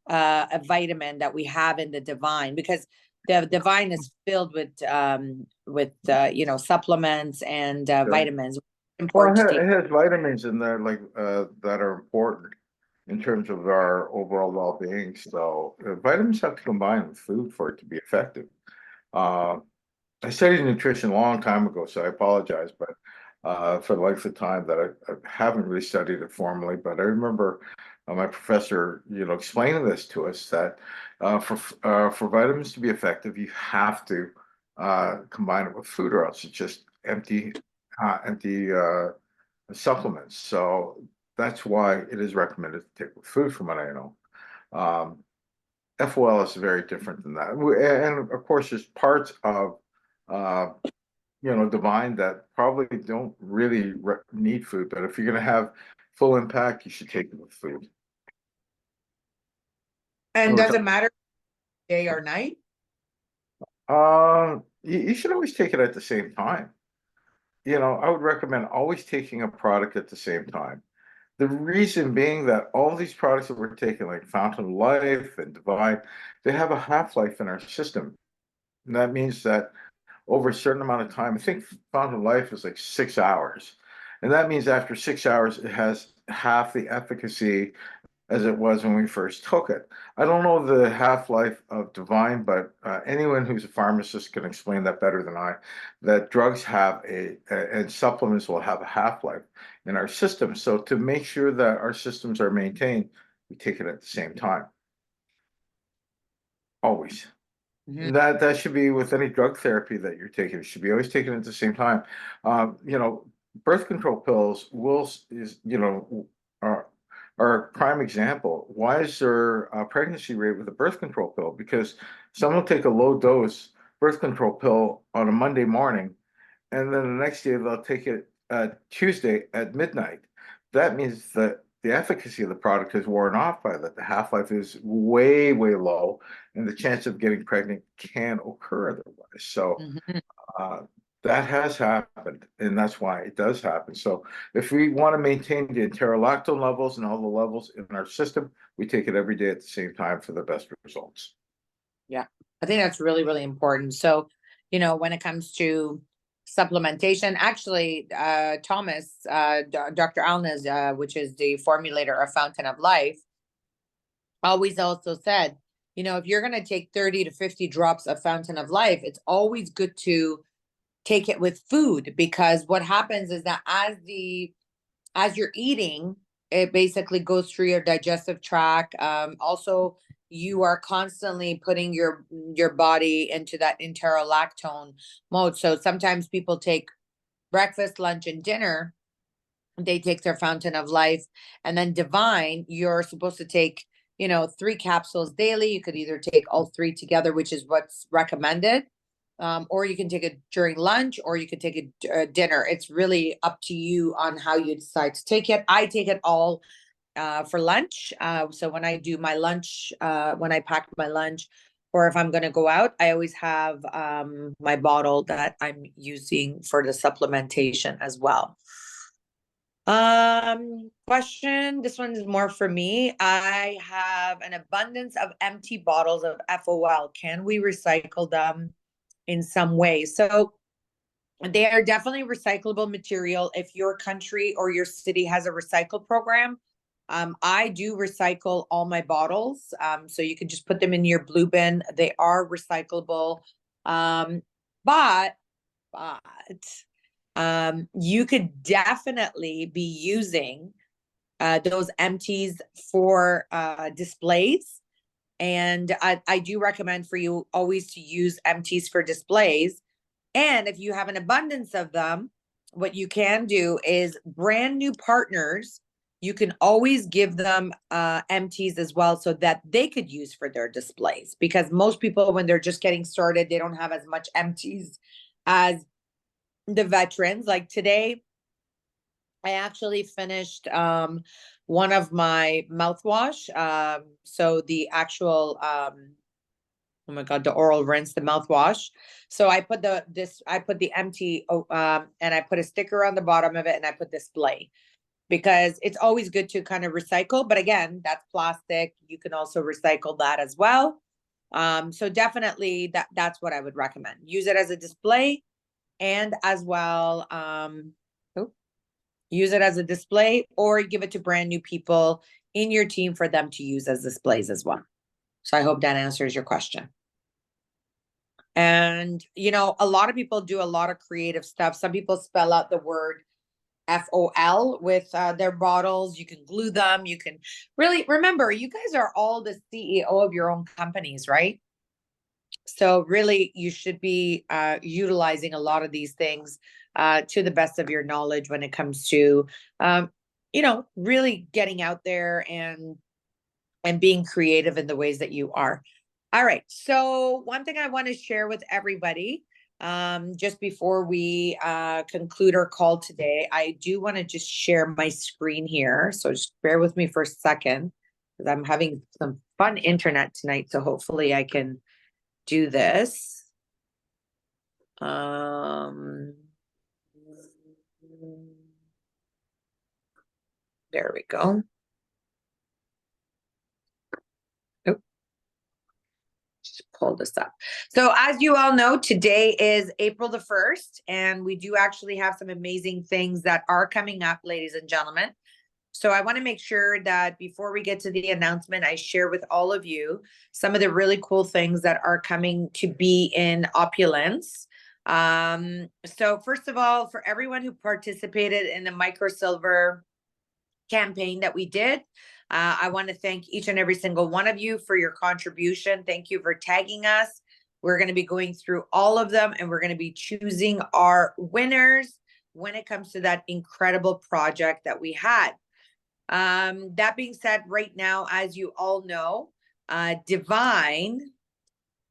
a vitamin that we have in the Divine? Because the Divine is filled with supplements and Okay. vitamins. Well, Important to take. it has vitamins in there like that are important in terms of our overall well-being. So vitamins have to combine with food for it to be effective. Uh, I studied nutrition a long time ago, so I apologize, but for the length of time that I haven't really studied it formally. But I remember my professor, explaining this to us that for vitamins to be effective, you have to combine it with food, or else it's just empty supplements. So that's why it is recommended to take with food, from what I know. Um, FOL is very different than that. And of course, there's parts of uh, divine that probably don't really need food, but if you're going to have full impact, you should take it with food. And does it matter day or night? You should always take it at the same time. I would recommend always taking a product at the same time. The reason being that all these products that we're taking, like Fountain of Life and Divine, they have a half-life in our system. And that means that over a certain amount of time, I think Fountain of Life is like 6 hours. And that means after 6 hours, it has half the efficacy as it was when we first took it. I don't know the half-life of Divine, but anyone who's a pharmacist can explain that better than I, that drugs have and supplements will have a half-life in our system. So to make sure that our systems are maintained, we take it at the same time. Always. That should be with any drug therapy that you're taking. It should be always taken at the same time. Birth control pills are a prime example. Why is there a pregnancy rate with a birth control pill? Because someone will take a low dose birth control pill on a Monday morning, and then the next day they'll take it Tuesday at midnight. That means that the efficacy of the product has worn off by that. The half-life is way, way low, and the chance of getting pregnant can occur otherwise. So that has happened, and that's why it does happen. So if we want to maintain the enterolactone levels and all the levels in our system, we take it every day at the same time for the best results. Yeah, I think that's really, really important. So, when it comes to supplementation, actually, Thomas, Dr. Alnes, which is the formulator of Fountain of Life, always also said, if you're going to take 30 to 50 drops of Fountain of Life, it's always good to take it with food, because what happens is that as you're eating, it basically goes through your digestive tract. Also, you are constantly putting your body into that enterolactone mode. So sometimes people take breakfast, lunch, and dinner. They take their Fountain of Life, and then Divine, you're supposed to take 3 capsules daily. You could either take all 3 together, which is what's recommended, or you can take it during lunch, or you could take it dinner. It's really up to you on how you decide to take it. I take it all for lunch. So when I do my lunch, when I pack my lunch, or if I'm going to go out, I always have my bottle that I'm using for the supplementation as well. Question. This one is more for me. I have an abundance of empty bottles of FOL. Can we recycle them in some way? So they are definitely recyclable material if your country or your city has a recycle program. I do recycle all my bottles. So you can just put them in your blue bin. They are recyclable. But you could definitely be using those empties for displays. And I do recommend for you always to use empties for displays. And if you have an abundance of them, what you can do is brand new partners, you can always give them empties as well, so that they could use for their displays. Because most people, when they're just getting started, they don't have as much empties as the veterans. Like today, I actually finished one of my mouthwash. So the actual oh my god, the oral rinse, the mouthwash. So I put the empty and I put a sticker on the bottom of it, and I put display, because it's always good to kind of recycle. But again, that's plastic. You can also recycle that as well. So definitely that's what I would recommend. Use it as a display, and as well use it as a display, or give it to brand new people in your team for them to use as displays as well. So I hope that answers your question. And, you know, a lot of people do a lot of creative stuff. Some people spell out the word FOL with their bottles. You can glue them. You can really remember, you guys are all the CEO of your own companies, right? So really, you should be utilizing a lot of these things to the best of your knowledge when it comes to, you know, really getting out there and being creative in the ways that you are. All right. So one thing I want to share with everybody, just before we conclude our call today, I do want to just share my screen here. So just bear with me for a second because I'm having some fun internet tonight. So hopefully I can do this. There we go. Just pull this up. So as you all know, today is April the 1st, and we do actually have some amazing things that are coming up, ladies and gentlemen. So I want to make sure that before we get to the announcement, I share with all of you some of the really cool things that are coming to be in Opulence. So first of all, for everyone who participated in the Micro Silver campaign that we did, I want to thank each and every single one of you for your contribution. Thank you for tagging us. We're going to be going through all of them, and we're going to be choosing our winners when it comes to that incredible project that we had. That being said, right now, as you all know, Divine,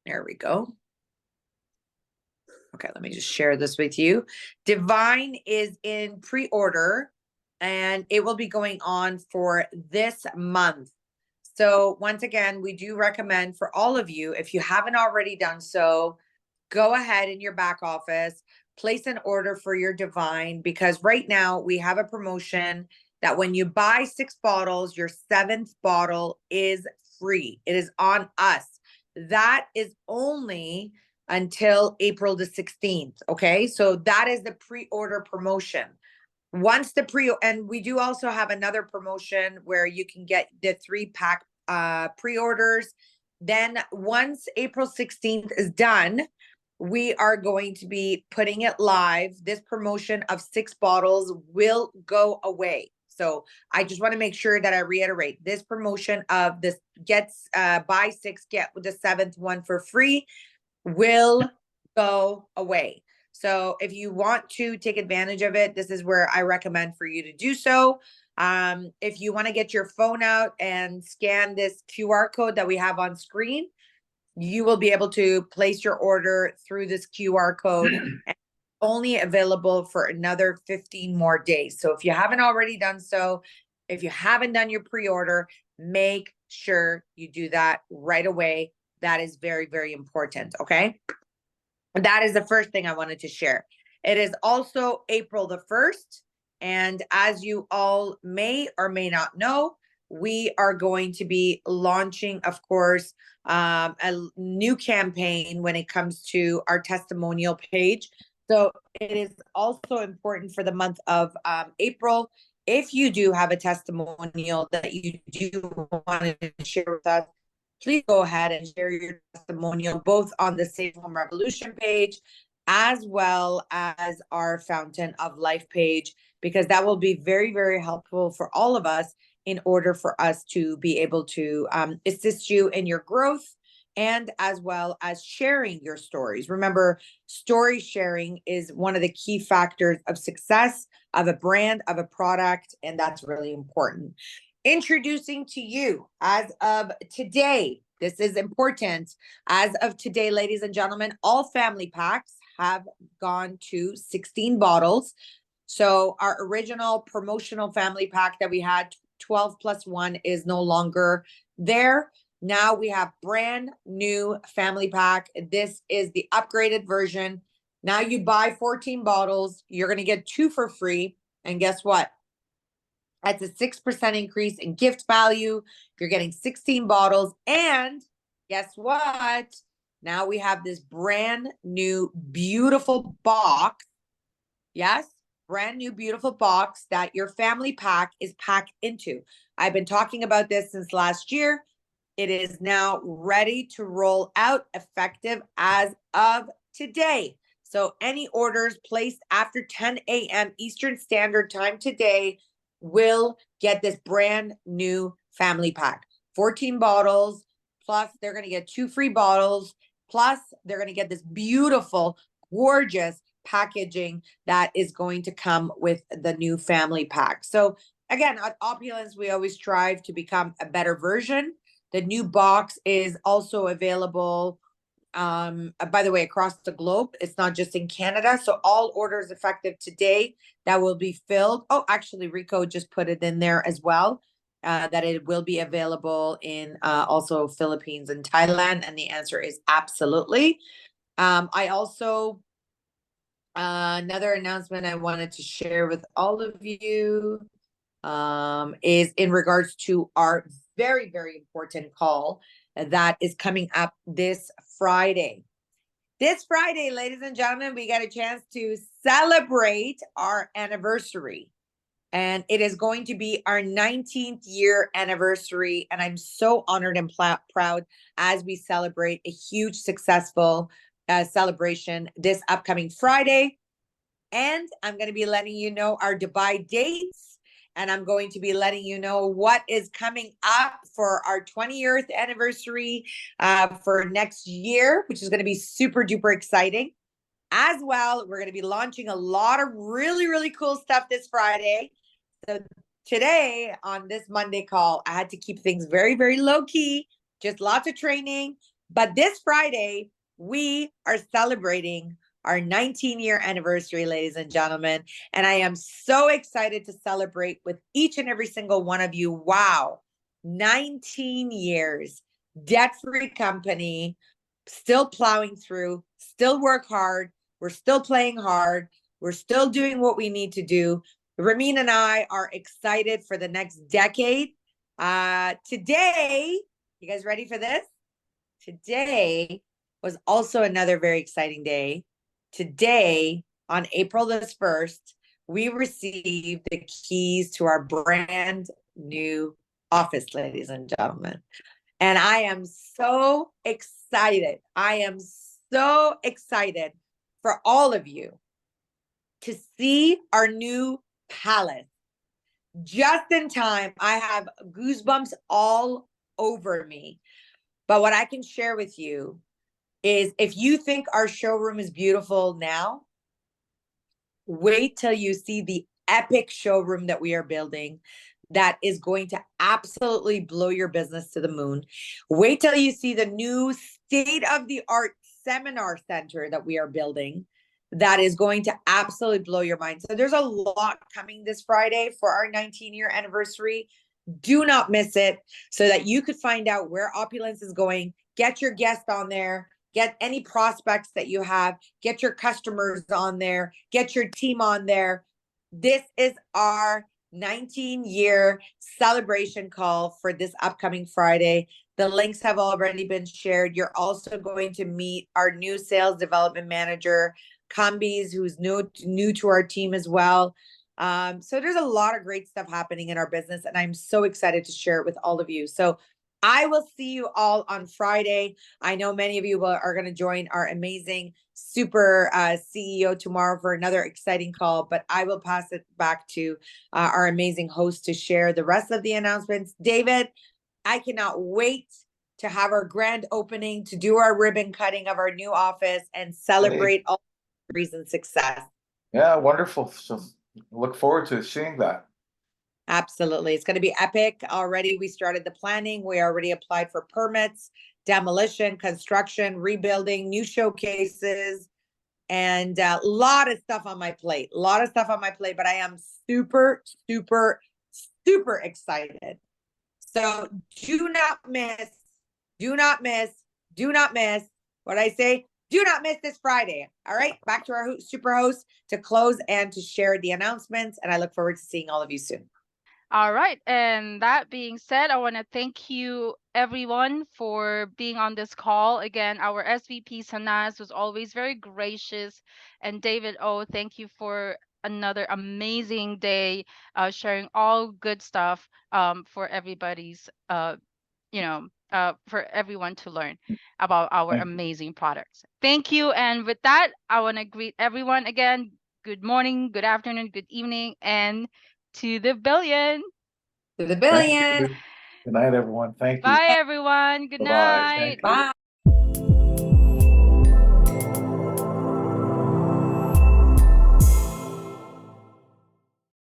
there we go. Okay, let me just share this with you. Divine is in pre-order, and it will be going on for this month. So once again, we do recommend for all of you, if you haven't already done so, go ahead in your back office, place an order for your Divine, because right now we have a promotion that when you buy 6 bottles, your 7th bottle is free. It is on us. That is only until April the 16th. Okay. So that is the pre-order promotion. Once the and we do also have another promotion where you can get the 3-pack pre-orders. Then once April 16th is done, we are going to be putting it live. This promotion of 6 bottles will go away. So I just want to make sure that I reiterate this promotion of this gets buy 6, get the 7th one for free will go away. So if you want to take advantage of it, this is where I recommend for you to do so. If you want to get your phone out and scan this QR code that we have on screen, you will be able to place your order through this QR code. And only available for another 15 more days. So if you haven't already done so, if you haven't done your pre-order, make sure you do that right away. That is very, very important. Okay. That is the first thing I wanted to share. It is also April the 1st. And as you all may or may not know, we are going to be launching, of course, a new campaign when it comes to our testimonial page. So it is also important for the month of April. If you do have a testimonial that you do want to share with us, please go ahead and share your testimonial both on the Safe Home Revolution page as well as our Fountain of Life page, because that will be very, very helpful for all of us in order for us to be able to assist you in your growth and as well as sharing your stories. Remember, story sharing is one of the key factors of success of a brand, of a product, and that's really important. Introducing to you as of today, this is important. As of today, ladies and gentlemen, all family packs have gone to 16 bottles. So our original promotional family pack that we had, 12 plus 1, is no longer there. Now we have brand new family pack. This is the upgraded version. Now you buy 14 bottles, you're going to get 2 for free. And guess what? That's a 6% increase in gift value. You're getting 16 bottles. And guess what? Now we have this brand new, beautiful box. Yes, brand new, beautiful box that your family pack is packed into. I've been talking about this since last year. It is now ready to roll out, effective as of today. So any orders placed after 10 a.m. Eastern Standard Time today will get this brand new family pack. 14 bottles, plus they're going to get 2 free bottles, plus they're going to get this beautiful, gorgeous packaging that is going to come with the new family pack. So again, at Opulence, we always strive to become a better version. The new box is also available, by the way, across the globe. It's not just in Canada. So all orders effective today that will be filled. Oh, actually, Rico just put it in there as well. That it will be available in also Philippines and Thailand. And the answer is absolutely. I also, another announcement I wanted to share with all of you is in regards to our very, very important call that is coming up this Friday. This Friday, ladies and gentlemen, we get a chance to celebrate our anniversary. And it is going to be our 19th year anniversary. And I'm so honored and proud as we celebrate a huge, successful celebration this upcoming Friday. And I'm going to be letting you know our Dubai dates. And I'm going to be letting you know what is coming up for our 20th anniversary for next year, which is going to be super duper exciting. As well, we're going to be launching a lot of really, really cool stuff this Friday. So today on this Monday call, I had to keep things very, very low key, just lots of training. But this Friday, we are celebrating our 19-year anniversary, ladies and gentlemen. And I am so excited to celebrate with each and every single one of you. Wow, 19 years, debt-free company, still plowing through, still work hard. We're still playing hard. We're still doing what we need to do. Ramin and I are excited for the next decade. Today, you guys ready for this? Today was also another very exciting day. Today, on April the 1st, we received the keys to our brand new office, ladies and gentlemen. And I am so excited. I am so excited for all of you to see our new palace. Just in time, I have goosebumps all over me. But what I can share with you is if you think our showroom is beautiful now, wait till you see the epic showroom that we are building that is going to absolutely blow your business to the moon. Wait till you see the new state-of-the-art seminar center that we are building that is going to absolutely blow your mind. So there's a lot coming this Friday for our 19-year anniversary. Do not miss it so that you could find out where Opulence is going. Get your guests on there. Get any prospects that you have. Get your customers on there. Get your team on there. This is our 19-year celebration call for this upcoming Friday. The links have already been shared. You're also going to meet our new sales development manager, Kambiz, who's new to our team as well. So there's a lot of great stuff happening in our business, and I'm so excited to share it with all of you. So I will see you all on Friday. I know many of you are going to join our amazing super CEO tomorrow for another exciting call, but I will pass it back to our amazing host to share the rest of the announcements. David, I cannot wait to have our grand opening, to do our ribbon cutting of our new office and celebrate all reason success. Yeah, wonderful. So look forward to seeing that. Absolutely. It's going to be epic. Already we started the planning. We already applied for permits, demolition, construction, rebuilding, new showcases, and a lot of stuff on my plate. A lot of stuff on my plate, but I am super, super, super excited. So do not miss, do not miss, do not miss what I say. Do not miss this Friday. All right. Back to our super host to close and to share the announcements. And I look forward to seeing all of you soon. All right. And that being said, I want to thank you, everyone, for being on this call. Again, our SVP Sanaz was always very gracious. And David O, thank you for another amazing day, sharing all good stuff for everybody's for everyone to learn about our Thank you. amazing products. Thank you. And with that, I want to greet everyone again. Good morning, good afternoon, good evening, and to the billion. To the Thank billion. you. Good night, everyone. Thank you. Bye, everyone. Good Bye-bye. night. Thank you. Bye.